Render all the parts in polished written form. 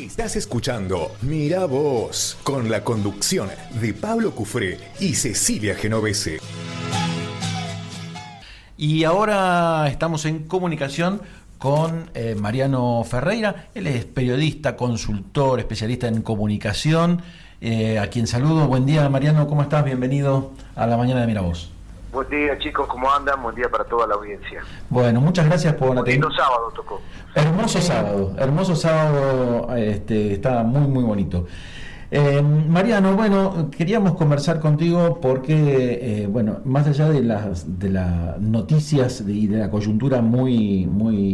Estás escuchando Mira Vos, con la conducción de Pablo Cufré y Cecilia Genovese. Y ahora estamos en comunicación con Mariano Ferreira. Él es periodista, consultor, especialista en comunicación, a quien saludo. Buen día, Mariano, ¿cómo estás? Bienvenido a la mañana de Mira Vos. Buen día, chicos, ¿cómo andan? Buen día para toda la audiencia. Bueno, muchas gracias por la lindo sábado tocó. Hermoso sábado, está muy bonito. Mariano, bueno, queríamos conversar contigo porque, más allá de las noticias y de la coyuntura muy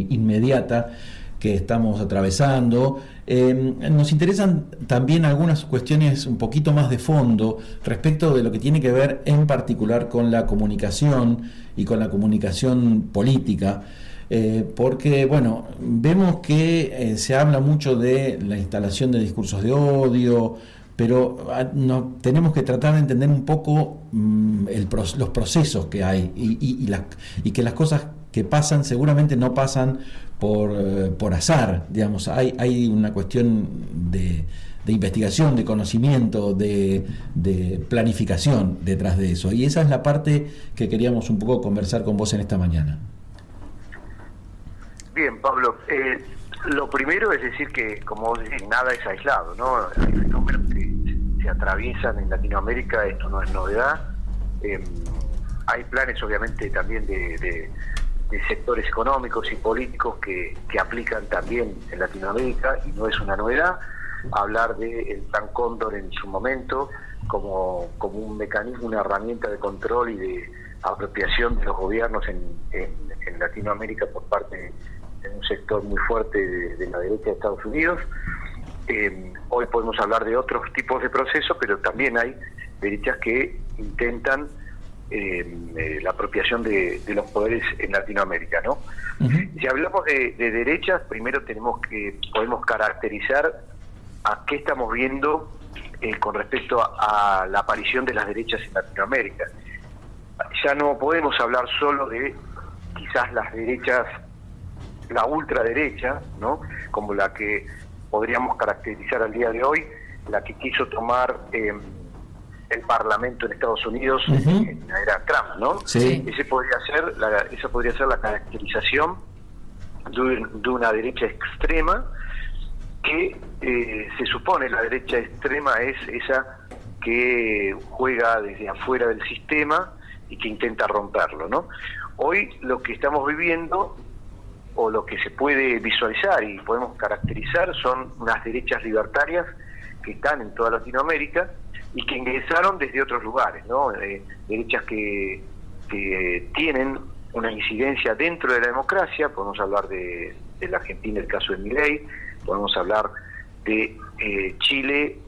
inmediata que estamos atravesando, nos interesan también algunas cuestiones un poquito más de fondo respecto de lo que tiene que ver en particular con la comunicación y con la comunicación política. Porque, vemos que se habla mucho de la instalación de discursos de odio, pero tenemos que tratar de entender un poco los procesos que hay y que las cosas que pasan seguramente no pasan por azar, digamos. Hay una cuestión de investigación, de conocimiento, de planificación detrás de eso, y esa es la parte que queríamos un poco conversar con vos en esta mañana. Bien, Pablo, lo primero es decir que, como vos decís, nada es aislado, ¿no? Hay fenómenos que se atraviesan en Latinoamérica, esto no es novedad. Hay planes, obviamente, también de sectores económicos y políticos que aplican también en Latinoamérica, y no es una novedad. Hablar del Plan Cóndor en su momento como un mecanismo, una herramienta de control y de apropiación de los gobiernos en Latinoamérica por parte de un sector muy fuerte de la derecha de Estados Unidos. Hoy podemos hablar de otros tipos de procesos, pero también hay derechas que intentan la apropiación de los poderes en Latinoamérica, ¿no? Uh-huh. Si hablamos de derechas, primero podemos caracterizar a qué estamos viendo con respecto a la aparición de las derechas en Latinoamérica. Ya no podemos hablar solo de quizás las derechas, la ultraderecha, ¿no? Como la que podríamos caracterizar al día de hoy, la que quiso tomar el Parlamento en Estados Unidos uh-huh. en la era Trump, ¿no? Sí. Esa podría ser la caracterización de una derecha extrema que se supone la derecha extrema es esa que juega desde afuera del sistema y que intenta romperlo, ¿no? Hoy lo que estamos viviendo, o lo que se puede visualizar y podemos caracterizar, son unas derechas libertarias que están en toda Latinoamérica y que ingresaron desde otros lugares, ¿no? Derechas que tienen una incidencia dentro de la democracia. Podemos hablar de la Argentina, el caso de Milei, podemos hablar de Chile,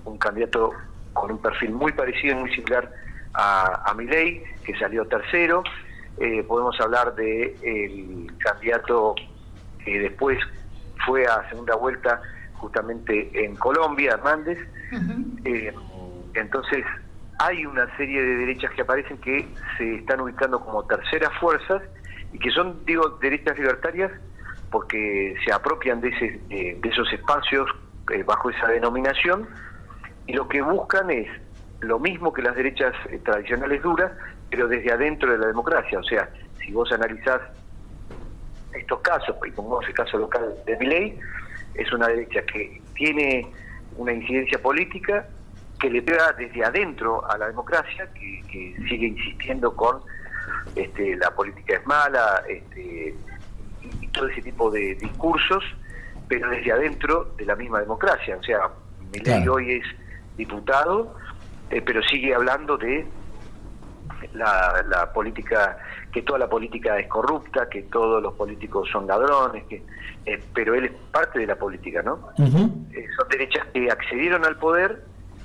un candidato con un perfil muy parecido, muy similar a Milei, que salió tercero. Podemos hablar de el candidato que después fue a segunda vuelta justamente en Colombia, Hernández. Uh-huh. Entonces hay una serie de derechas que aparecen que se están ubicando como terceras fuerzas y que son, derechas libertarias porque se apropian de esos espacios bajo esa denominación, y lo que buscan es lo mismo que las derechas tradicionales duras, pero desde adentro de la democracia. O sea, si vos analizás estos casos, y pongamos el caso local de Milei, es una derecha que tiene una incidencia política que le pega desde adentro a la democracia, que sigue insistiendo con la política es mala, y todo ese tipo de discursos, pero desde adentro de la misma democracia. O sea, Milei claro. Hoy es diputado, pero sigue hablando de la política, que toda la política es corrupta, que todos los políticos son ladrones, pero él es parte de la política, ¿no? Uh-huh. Son derechas que accedieron al poder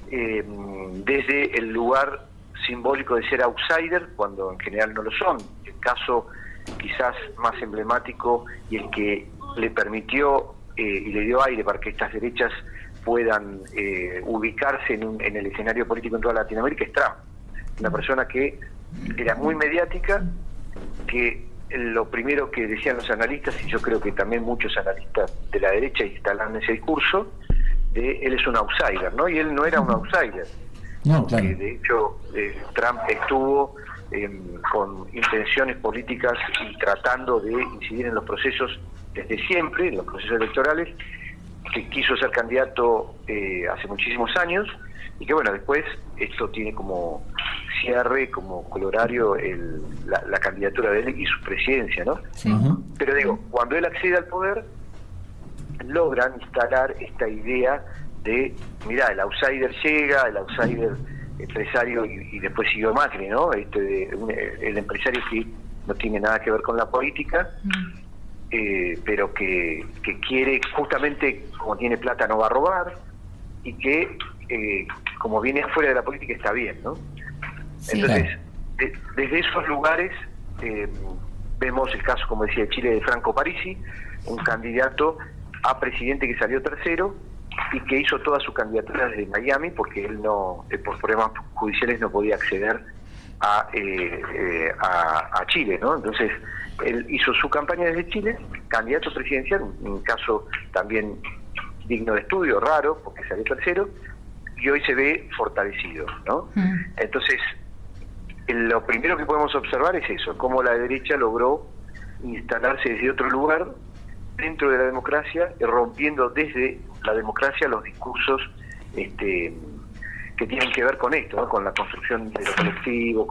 desde el lugar simbólico de ser outsider, cuando en general no lo son. El caso quizás más emblemático y el que le permitió y le dio aire para que estas derechas puedan ubicarse en el escenario político en toda Latinoamérica es Trump. Una persona que era muy mediática, que lo primero que decían los analistas, y yo creo que también muchos analistas de la derecha instalaron ese discurso, de él es un outsider, ¿no? Y él no era un outsider. No, claro. De hecho, Trump estuvo con intenciones políticas y tratando de incidir en los procesos desde siempre, en los procesos electorales, que quiso ser candidato hace muchísimos años, y que bueno, después esto tiene como cierre, como colorario la candidatura de él y su presidencia, ¿no? Sí. Pero digo, cuando él accede al poder, logran instalar esta idea de, mirá, el outsider llega, el outsider empresario, y después siguió Macri, ¿no? El empresario que no tiene nada que ver con la política, pero que quiere, justamente como tiene plata no va a robar, y que como viene afuera de la política está bien, ¿no? Sí. Entonces, desde esos lugares vemos el caso, como decía, de Chile, de Franco Parisi, un candidato a presidente que salió tercero y que hizo toda su candidatura desde Miami, porque él no, por problemas judiciales, no podía acceder a Chile, ¿no? Entonces él hizo su campaña desde Chile, candidato presidencial, un caso también digno de estudio, raro, porque salió tercero, y hoy se ve fortalecido, ¿no? Entonces, lo primero que podemos observar es eso, cómo la derecha logró instalarse desde otro lugar dentro de la democracia, rompiendo desde la democracia los discursos que tienen que ver con esto, ¿no? Con la construcción de lo colectivo,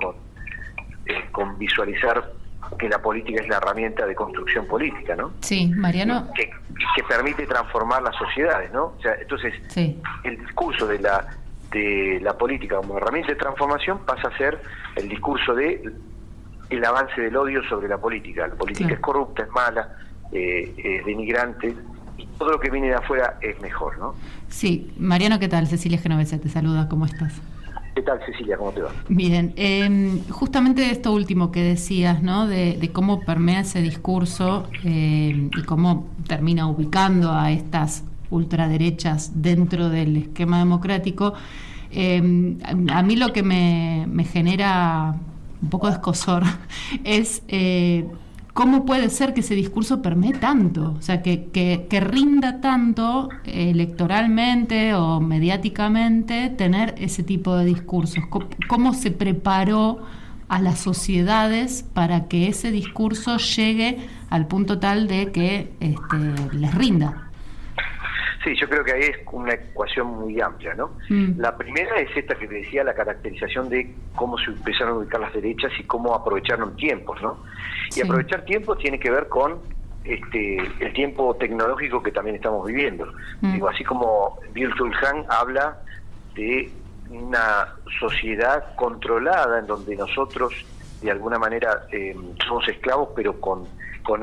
con visualizar que la política es la herramienta de construcción política, ¿no? Sí, Mariano. Que permite transformar las sociedades, ¿no? O sea, entonces, sí, el discurso de la política como herramienta de transformación pasa a ser el discurso de el avance del odio sobre la política. La política claro, es corrupta, es mala, es denigrante, y todo lo que viene de afuera es mejor, ¿no? Sí, Mariano, ¿qué tal? Cecilia Genovese te saluda, ¿cómo estás? ¿Qué tal, Cecilia? ¿Cómo te va? Bien, justamente esto último que decías, ¿no? De cómo permea ese discurso y cómo termina ubicando a estas ultraderechas dentro del esquema democrático. A mí lo que me genera un poco de escozor es cómo puede ser que ese discurso permee tanto, o sea, que rinda tanto electoralmente o mediáticamente tener ese tipo de discursos. ¿Cómo se preparó a las sociedades para que ese discurso llegue al punto tal de que les rinda? Sí, yo creo que ahí es una ecuación muy amplia, ¿no? La primera es esta que te decía, la caracterización de cómo se empezaron a ubicar las derechas y cómo aprovecharon tiempos, ¿no? Y sí, aprovechar tiempos tiene que ver con el tiempo tecnológico que también estamos viviendo. Digo, así como Byung-Chul Han habla de una sociedad controlada en donde nosotros de alguna manera somos esclavos, pero con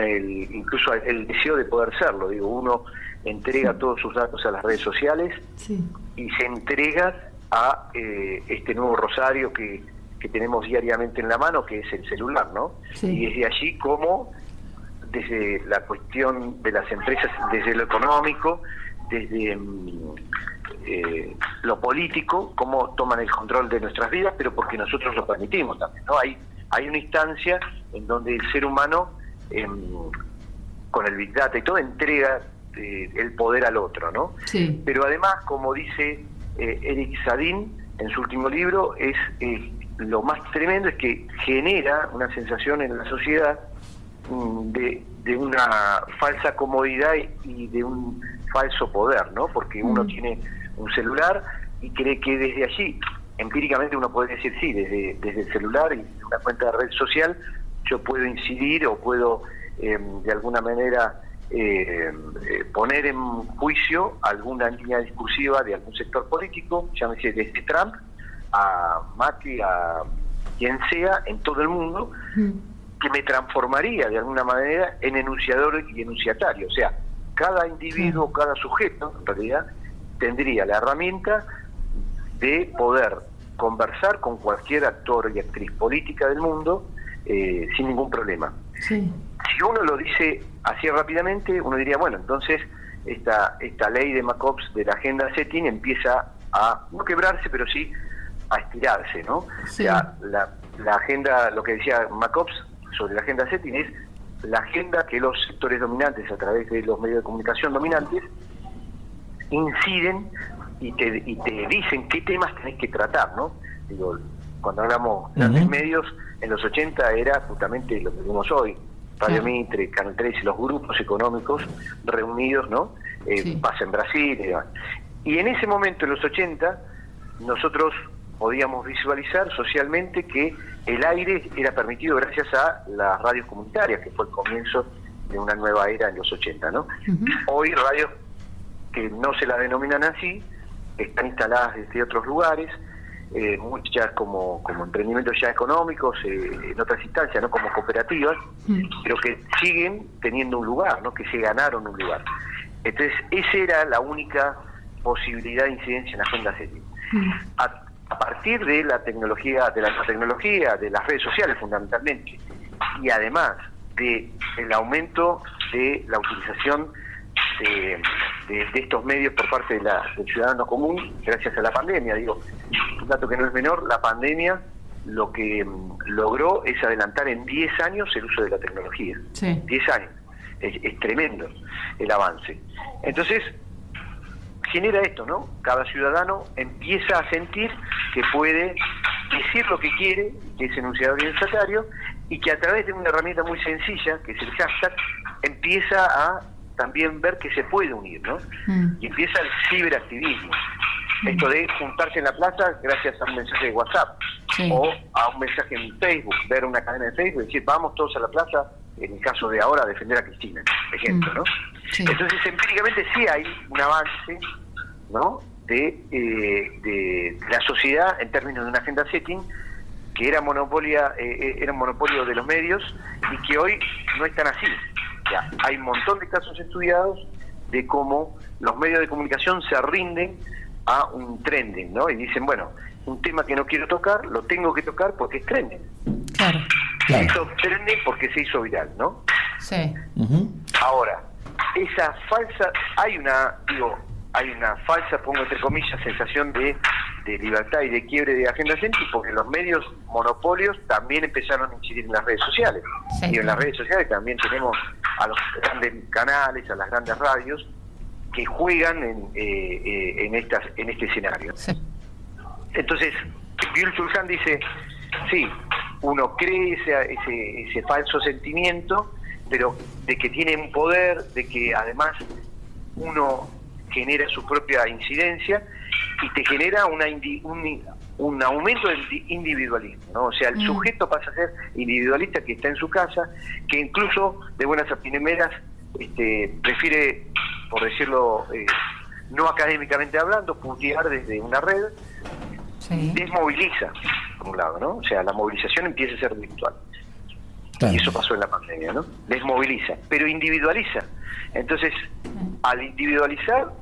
incluso el deseo de poder serlo. Digo, uno entrega todos sus datos a las redes sociales, sí, y se entrega a este nuevo rosario que tenemos diariamente en la mano, que es el celular, ¿no? sí, Y desde allí como desde la cuestión de las empresas, desde lo económico, desde lo político, cómo toman el control de nuestras vidas, pero porque nosotros lo permitimos también, ¿no? Hay una instancia en donde el ser humano, con el Big Data y todo, entrega el poder al otro, ¿no? sí, Pero además, como dice Eric Sadin en su último libro, lo más tremendo es que genera una sensación en la sociedad de una falsa comodidad y de un falso poder, ¿no? Porque uno tiene un celular y cree que desde allí, empíricamente uno puede decir, sí, desde el celular y una cuenta de red social, yo puedo incidir o puedo de alguna manera poner en juicio alguna línea discursiva de algún sector político, llámese desde Trump a Macri, a quien sea, en todo el mundo, que me transformaría de alguna manera en enunciador y enunciatario. O sea, cada individuo, cada sujeto, en realidad, tendría la herramienta de poder conversar con cualquier actor y actriz política del mundo sin ningún problema. sí, Si uno lo dice así rápidamente, uno diría, bueno, entonces esta ley de McCobbs de la agenda setting empieza a no quebrarse, pero sí a estirarse, ¿no? sí, O sea, la agenda, lo que decía McCobbs sobre la agenda setting es la agenda que los sectores dominantes, a través de los medios de comunicación dominantes, inciden y te dicen qué temas tenés que tratar, ¿no? Digo, cuando hablamos de grandes medios, en los 80 era justamente lo que vimos hoy, Radio Mitre, Canal 13, los grupos económicos reunidos, ¿no? Pasa en Brasil y demás. Y en ese momento, en los 80, nosotros podíamos visualizar socialmente que el aire era permitido gracias a las radios comunitarias, que fue el comienzo de una nueva era en los 80, ¿no? Hoy radios que no se la denominan así, están instaladas desde otros lugares, muchas como emprendimientos ya económicos, en otras instancias, no como cooperativas, pero que siguen teniendo un lugar, ¿no? Que se ganaron un lugar. Entonces, esa era la única posibilidad de incidencia en la agenda setting. A partir de la tecnología, de la nueva tecnología, de las redes sociales fundamentalmente, y además de el aumento de la utilización de estos medios por parte del ciudadano común, gracias a la pandemia. Digo, un dato que no es menor, la pandemia lo que logró es adelantar en 10 años el uso de la tecnología. 10 años. Es tremendo el avance. Entonces, genera esto, ¿no? Cada ciudadano empieza a sentir que puede decir lo que quiere, que es enunciador y ensayatario, y que a través de una herramienta muy sencilla, que es el hashtag, empieza a también ver que se puede unir, ¿no? Y empieza el ciberactivismo. Esto de juntarse en la plaza gracias a un mensaje de WhatsApp, o a un mensaje en Facebook, ver una cadena de Facebook y decir, vamos todos a la plaza, en el caso de ahora, a defender a Cristina, por ejemplo, ¿no? Entonces, empíricamente sí hay un avance, ¿no? de la sociedad en términos de una agenda setting que era un monopolio de los medios y que hoy no es tan así. Ya, hay un montón de casos estudiados de cómo los medios de comunicación se rinden a un trending, ¿no? Y dicen, bueno, un tema que no quiero tocar, lo tengo que tocar porque es trending. Claro. Se hizo trending porque se hizo viral, ¿no? Sí. Ahora, esa falsa, hay una falsa, pongo entre comillas, sensación de libertad y de quiebre de agenda setting, porque los medios monopolios también empezaron a incidir en las redes sociales. Y en las redes sociales también tenemos a los grandes canales, a las grandes radios, que juegan en este escenario. Entonces, Byung-Chul Han dice, sí, uno cree ese falso sentimiento, pero de que tiene un poder, de que además uno genera su propia incidencia y te genera un aumento del individualismo, ¿no? O sea, el sujeto pasa a ser individualista, que está en su casa, que incluso de buenas a primeras prefiere, por decirlo no académicamente hablando, putear desde una red. Desmoviliza, por un lado, ¿no? O sea, la movilización empieza a ser virtual. Y eso pasó en la pandemia, ¿no? Desmoviliza, pero individualiza. Entonces, al individualizar,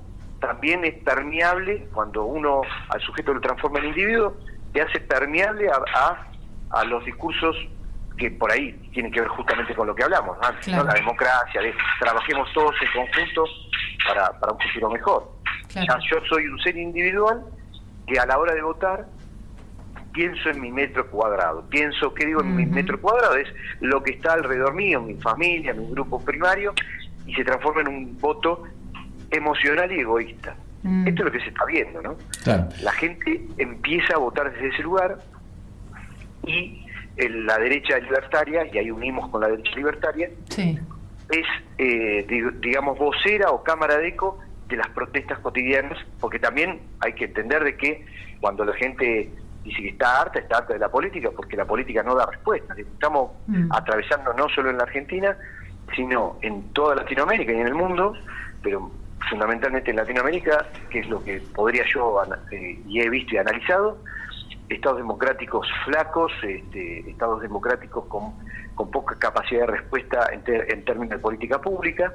también es permeable, cuando uno al sujeto lo transforma en individuo, te hace permeable a los discursos que por ahí tienen que ver justamente con lo que hablamos antes, ¿no? La democracia, de trabajemos todos en conjunto para un futuro mejor. Ya, yo soy un ser individual que a la hora de votar pienso en mi metro cuadrado. ¿Qué digo en mi metro cuadrado? Es lo que está alrededor mío, mi familia, mi grupo primario, y se transforma en un voto emocional y egoísta. Esto es lo que se está viendo, ¿no? Claro. La gente empieza a votar desde ese lugar y la derecha libertaria, y ahí unimos con la derecha libertaria, es, digamos, vocera o cámara de eco de las protestas cotidianas, porque también hay que entender de que cuando la gente dice que está harta de la política, porque la política no da respuesta. Estamos atravesando no solo en la Argentina, sino en toda Latinoamérica y en el mundo, pero fundamentalmente en Latinoamérica, que es lo que podría yo, y he visto y analizado, estados democráticos flacos, estados democráticos con poca capacidad de respuesta en términos de política pública,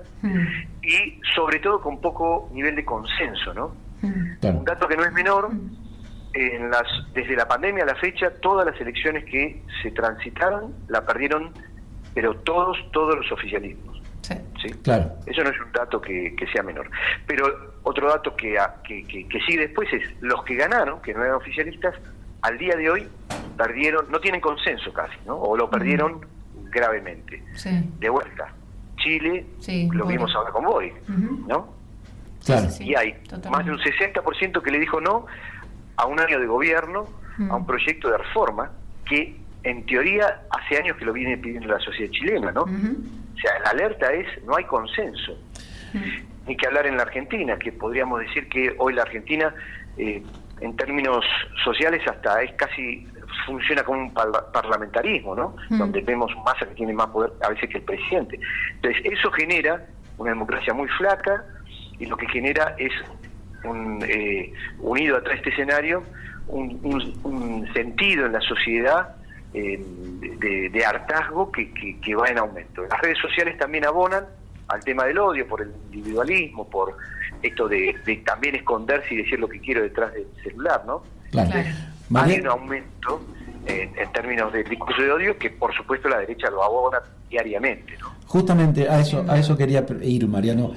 y sobre todo con poco nivel de consenso, ¿no? Un dato que no es menor, desde la pandemia a la fecha, todas las elecciones que se transitaron la perdieron, pero todos los oficialismos. ¿Sí? Claro. Eso no es un dato que sea menor. Pero otro dato que sigue después es los que ganaron, que no eran oficialistas, al día de hoy perdieron, no tienen consenso casi, ¿no? O lo perdieron gravemente. Sí. De vuelta, Chile, lo Boric. vimos ahora con Boric, ¿no? Claro. Y hay totalmente. más de un 60% que le dijo no a un año de gobierno, a un proyecto de reforma que en teoría hace años que lo viene pidiendo la sociedad chilena, ¿no? O sea, la alerta es, no hay consenso. Ni que hablar en la Argentina, que podríamos decir que hoy la Argentina, en términos sociales, hasta es casi, funciona como un parlamentarismo, ¿no? Donde vemos un Massa que tiene más poder a veces que el presidente. Entonces, eso genera una democracia muy flaca, y lo que genera es, unido a todo este escenario, un sentido en la sociedad de hartazgo que va en aumento. Las redes sociales también abonan al tema del odio, por el individualismo, por esto de también esconderse y decir lo que quiero detrás del celular, ¿no? Claro. Hay un aumento en términos del discurso de odio que por supuesto la derecha lo abona diariamente, ¿no? Justamente a eso quería ir, Mariano.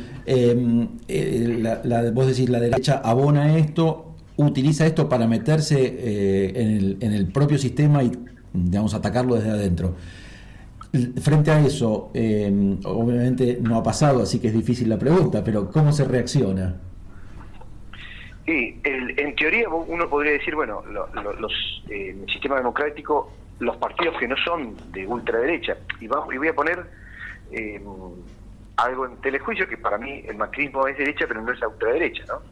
Vos decís, la derecha abona esto, utiliza esto para meterse en el propio sistema y, digamos, atacarlo desde adentro. Frente a eso, obviamente no ha pasado, así que es difícil la pregunta, pero ¿cómo se reacciona? Sí, en teoría uno podría decir, bueno, el sistema democrático, los partidos que no son de ultraderecha, y voy a poner algo en telejuicio, que para mí el macrismo es derecha, pero no es la ultraderecha, ¿no?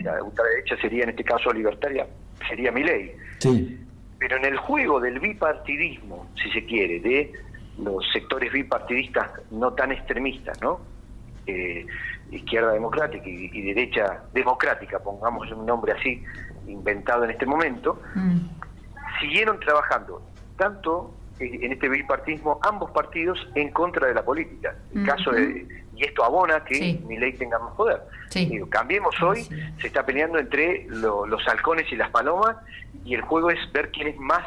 La ultraderecha sería, en este caso, libertaria, sería Milei. Sí. Pero en el juego del bipartidismo, si se quiere, de los sectores bipartidistas no tan extremistas, ¿no? Izquierda democrática y derecha democrática, pongamos un nombre así, inventado en este momento, siguieron trabajando tanto en este bipartidismo ambos partidos en contra de la política. El caso y esto abona que Milei tenga más poder. Digo, Cambiemos hoy, se está peleando entre los halcones y las palomas, y el juego es ver quién más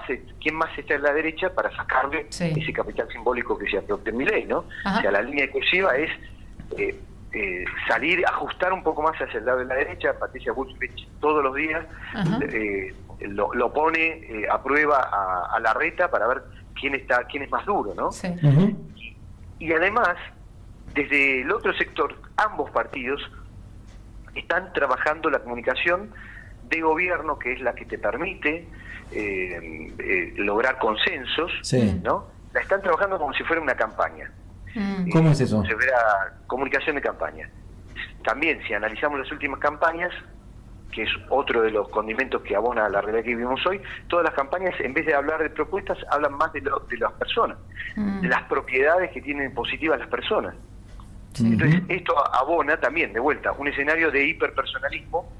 está en la derecha para sacarle ese capital simbólico que se adopte en Milei, ¿no? O sea, la línea cursiva es salir, ajustar un poco más hacia el lado de la derecha. Patricia Bullrich todos los días lo pone a prueba a Larreta para ver quién es más duro, ¿no? Sí. Y además, desde el otro sector, ambos partidos están trabajando la comunicación de gobierno, que es la que te permite lograr consensos, ¿no? La están trabajando como si fuera una campaña. ¿Cómo es eso? Se verá comunicación de campaña. También, si analizamos las últimas campañas, que es otro de los condimentos que abona a la realidad que vivimos hoy, todas las campañas, en vez de hablar de propuestas, hablan más de las personas, de las propiedades que tienen positivas las personas. Entonces, esto abona también, de vuelta, un escenario de hiperpersonalismo,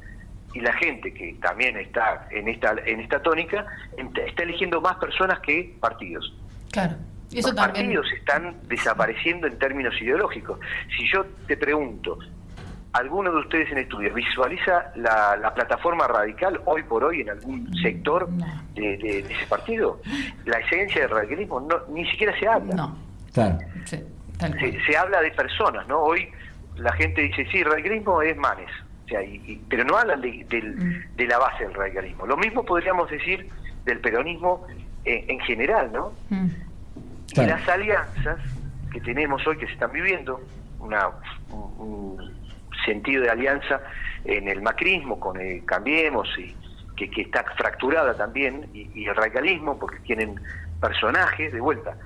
y la gente que también está en esta tónica, está eligiendo más personas que partidos. Claro. Eso Los partidos están desapareciendo en términos ideológicos. Si yo te pregunto, ¿alguno de ustedes en estudios visualiza la plataforma radical hoy por hoy en algún sector de ese partido? La esencia del radicalismo ni siquiera se habla. No. Claro. Sí, se habla de personas, ¿no? Hoy la gente dice, sí, el radicalismo es Manes. O sea, pero no hablan de la base del radicalismo. Lo mismo podríamos decir del peronismo en general, ¿no? Claro. Y las alianzas que tenemos hoy, que se están viviendo, un sentido de alianza en el macrismo con el Cambiemos, y que está fracturada también, y el radicalismo, porque tienen personajes, de vuelta,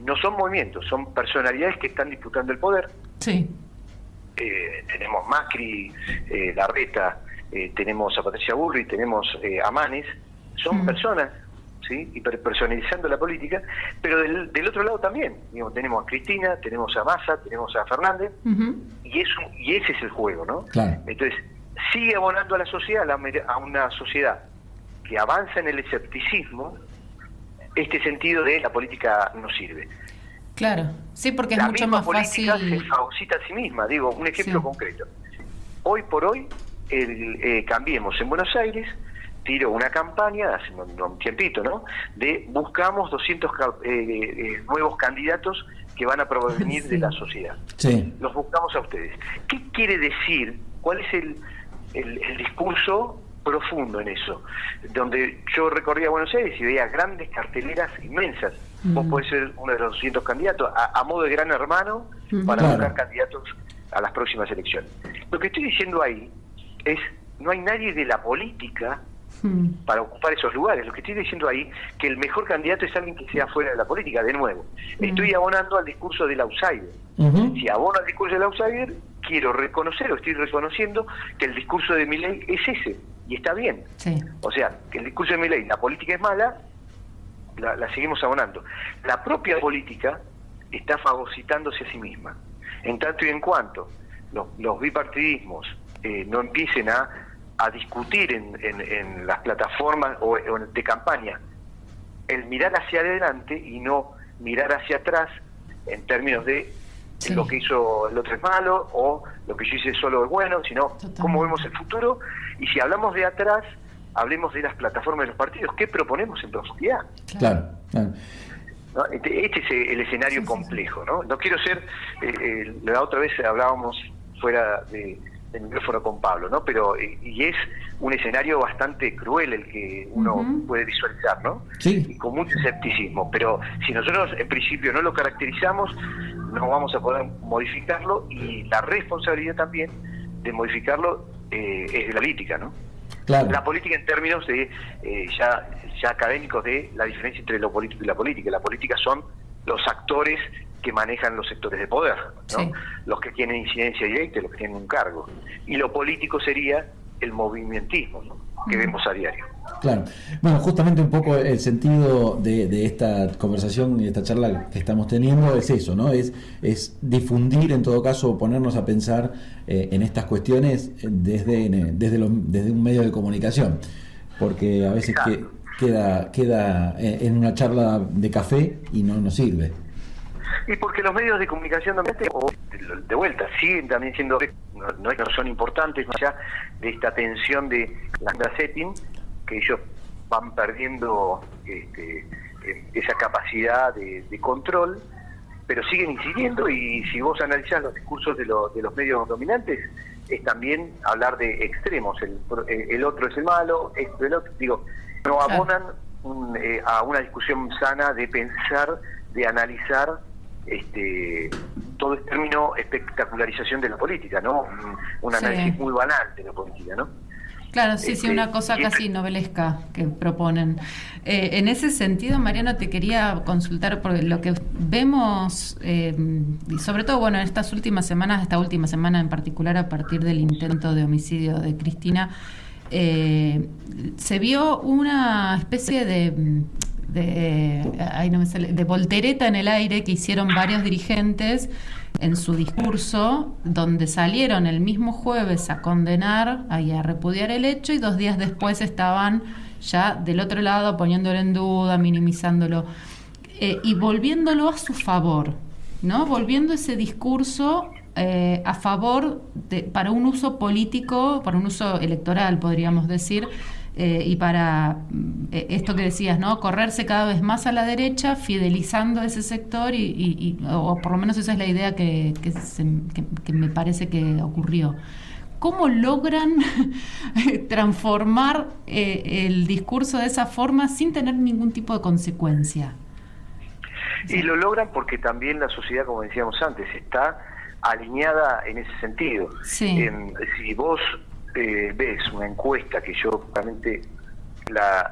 no son movimientos, son personalidades que están disputando el poder. Sí. Tenemos Macri, Larreta, tenemos a Patricia Bullrich, tenemos a Manes, son personas, ¿sí? Hiperpersonalizando la política, pero del otro lado también, digamos, tenemos a Cristina, tenemos a Massa, tenemos a Fernández, y ese es el juego, ¿no? Claro. Entonces, sigue abonando a la sociedad, a una sociedad que avanza en el escepticismo, este sentido de la política no sirve. Claro, sí, porque es mucho más fácil. La política se fagocita a sí misma. Digo, un ejemplo concreto. Hoy por hoy, Cambiemos en Buenos Aires tiró una campaña, hace un tiempito, ¿no?, de buscamos 200 nuevos candidatos que van a provenir de la sociedad. Sí. Los buscamos a ustedes. ¿Qué quiere decir? ¿Cuál es el discurso profundo en eso? Donde yo recorría Buenos Aires y veía grandes carteleras inmensas vos podés ser uno de los 200 candidatos, a modo de gran hermano, para Claro. buscar candidatos a las próximas elecciones. Lo que estoy diciendo ahí es, no hay nadie de la política para ocupar esos lugares. Lo que estoy diciendo ahí, que el mejor candidato es alguien que sea fuera de la política, de nuevo. Estoy abonando al discurso del outsider. Si abono al discurso del outsider, quiero reconocer, o estoy reconociendo, que el discurso de Milei es ese, y está bien. Sí. O sea, que el discurso de Milei, la política es mala, la seguimos abonando. La propia política está fagocitándose a sí misma. En tanto y en cuanto los bipartidismos no empiecen a discutir en las plataformas o de campaña el mirar hacia adelante y no mirar hacia atrás en términos de lo que hizo el otro es malo o lo que yo hice solo es bueno, sino cómo vemos el futuro. Y si hablamos de atrás, hablemos de las plataformas de los partidos. ¿Qué proponemos en profundidad? Claro. ¿No? Este es el escenario complejo, ¿no? No quiero ser, la otra vez hablábamos fuera del micrófono con Pablo, ¿no? Pero y es un escenario bastante cruel el que uno puede visualizar, ¿no? Sí. Y con mucho escepticismo. Pero si nosotros en principio no lo caracterizamos, no vamos a poder modificarlo, y la responsabilidad también de modificarlo es de la política, ¿no? Claro. La política en términos de ya académicos de la diferencia entre lo político y la política. La política son los actores que manejan los sectores de poder, ¿no? Sí. Los que tienen incidencia directa, los que tienen un cargo. Y lo político sería el movimentismo, ¿no? Que vemos a diario. Claro. Bueno, justamente un poco el sentido de esta conversación y esta charla que estamos teniendo es eso, ¿no? Es difundir, en todo caso, ponernos a pensar en estas cuestiones desde un medio de comunicación, porque a veces queda en una charla de café y no nos sirve. Y porque los medios de comunicación de vuelta siguen también siendo, no es que no son importantes, más allá de esta tensión de la setting, que ellos van perdiendo esa capacidad de control, pero siguen incidiendo. Y si vos analizás los discursos de los medios dominantes, es también hablar de extremos, el otro es el malo, esto, el otro, digo, no abonan a una discusión sana de pensar, de analizar todo el término espectacularización de la política, ¿no? Un análisis muy banal de la política, ¿no? Claro, sí, una cosa casi novelesca que proponen. En ese sentido, Mariano, te quería consultar, porque lo que vemos, y sobre todo, bueno, en estas últimas semanas, esta última semana en particular, a partir del intento de homicidio de Cristina, se vio una especie de voltereta en el aire que hicieron varios dirigentes en su discurso, donde salieron el mismo jueves a condenar y a repudiar el hecho, y 2 días después estaban ya del otro lado poniéndolo en duda, minimizándolo y volviéndolo a su favor, ¿no? Volviendo ese discurso a favor para un uso político, para un uso electoral, podríamos decir, y para esto que decías, ¿no? Correrse cada vez más a la derecha, fidelizando ese sector, o por lo menos esa es la idea que me parece que ocurrió. ¿Cómo logran transformar el discurso de esa forma sin tener ningún tipo de consecuencia? Y lo logran porque también la sociedad, como decíamos antes, está alineada en ese sentido. Sí. Si vos ves una encuesta que yo realmente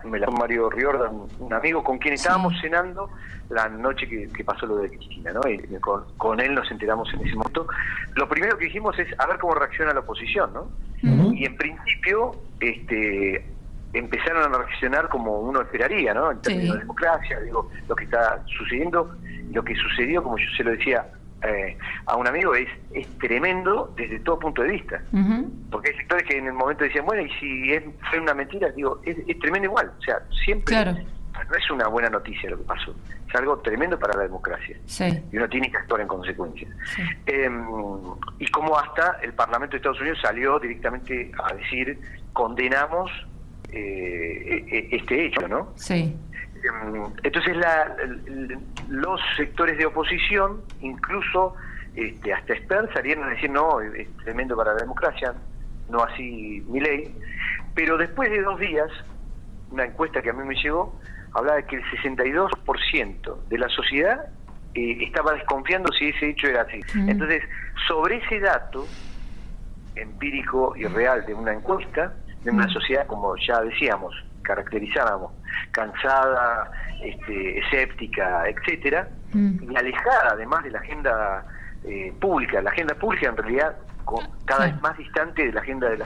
me la dio Mario Riordan, un amigo con quien estábamos cenando la noche que pasó lo de Cristina, ¿no? Y con él nos enteramos en ese momento. Lo primero que dijimos es a ver cómo reacciona la oposición, ¿no? Y en principio empezaron a reaccionar como uno esperaría, ¿no? En términos de democracia, digo, lo que está sucediendo, lo que sucedió, como yo se lo decía a un amigo, es tremendo desde todo punto de vista. Porque hay sectores que en el momento decían, bueno, y si fue una mentira, digo, es tremendo igual. O sea, siempre no es una buena noticia lo que pasó, es algo tremendo para la democracia. Y uno tiene que actuar en consecuencia. Y como hasta el Parlamento de Estados Unidos salió directamente a decir, condenamos este hecho, ¿no? Entonces los sectores de oposición, incluso hasta expertos, salieron a decir no, es tremendo para la democracia, no así Milei. Pero después de 2 días, una encuesta que a mí me llegó hablaba de que el 62% de la sociedad estaba desconfiando si ese hecho era así. Entonces, sobre ese dato empírico y real de una encuesta, de una sociedad, como ya decíamos, caracterizábamos, cansada, escéptica, etcétera, y alejada además de la agenda pública. La agenda pública en realidad cada vez más distante de la agenda de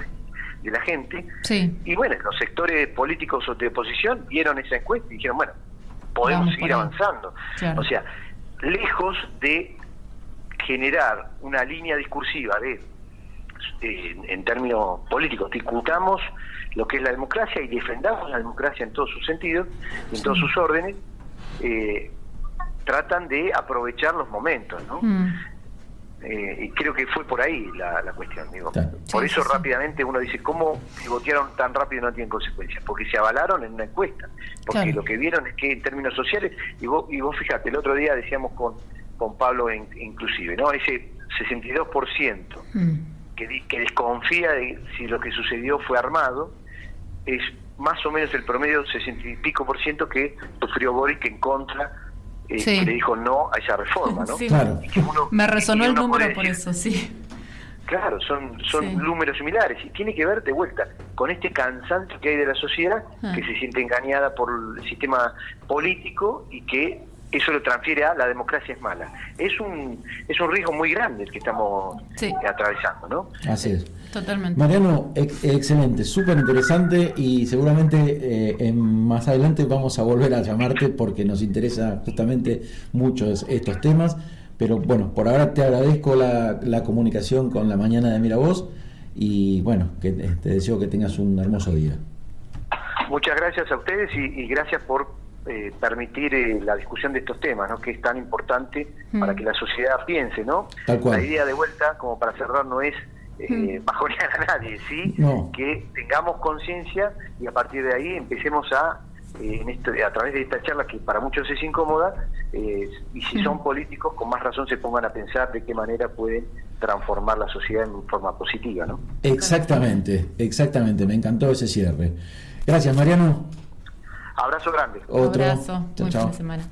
la gente. Sí. Y bueno, los sectores políticos o de oposición vieron esa encuesta y dijeron, bueno, podemos seguir avanzando. Claro. O sea, lejos de generar una línea discursiva en términos políticos, discutamos lo que es la democracia y defendamos la democracia en todos sus sentidos, en todos sus órdenes, tratan de aprovechar los momentos, ¿no? Y creo que fue por ahí la cuestión, digo. Por eso rápidamente uno dice, ¿cómo si votaron tan rápido no tienen consecuencias? Porque se avalaron en una encuesta, porque lo que vieron es que en términos sociales, y vos fíjate, el otro día decíamos con Pablo inclusive, ¿no? Ese 62% que desconfía de si lo que sucedió fue armado, es más o menos el promedio 60 y pico % que sufrió Boric en contra, que le dijo no a esa reforma, ¿no? Sí. Claro. Y que Me resonó el número puede por decir, eso, sí. Claro, son números similares y tiene que ver de vuelta con este cansancio que hay de la sociedad que se siente engañada por el sistema político y que eso lo transfiere a la democracia es mala. Es un riesgo muy grande el que estamos atravesando, ¿no? Así es. Totalmente. Mariano, excelente, súper interesante y seguramente más adelante vamos a volver a llamarte porque nos interesa justamente mucho estos temas, pero bueno, por ahora te agradezco la comunicación con la mañana de Miravoz y bueno, que te deseo que tengas un hermoso día. Muchas gracias a ustedes y gracias por permitir la discusión de estos temas, ¿no? Que es tan importante para que la sociedad piense, ¿no? Tal cual. La idea de vuelta, como para cerrar, no es bajonear a nadie, ¿sí? No. Que tengamos conciencia y a partir de ahí empecemos a través de esta charla que para muchos es incómoda, y si son políticos, con más razón se pongan a pensar de qué manera pueden transformar la sociedad en forma positiva, ¿no? Exactamente, me encantó ese cierre. Gracias, Mariano. Abrazo grande. Otro. Abrazo. Buen fin de semana.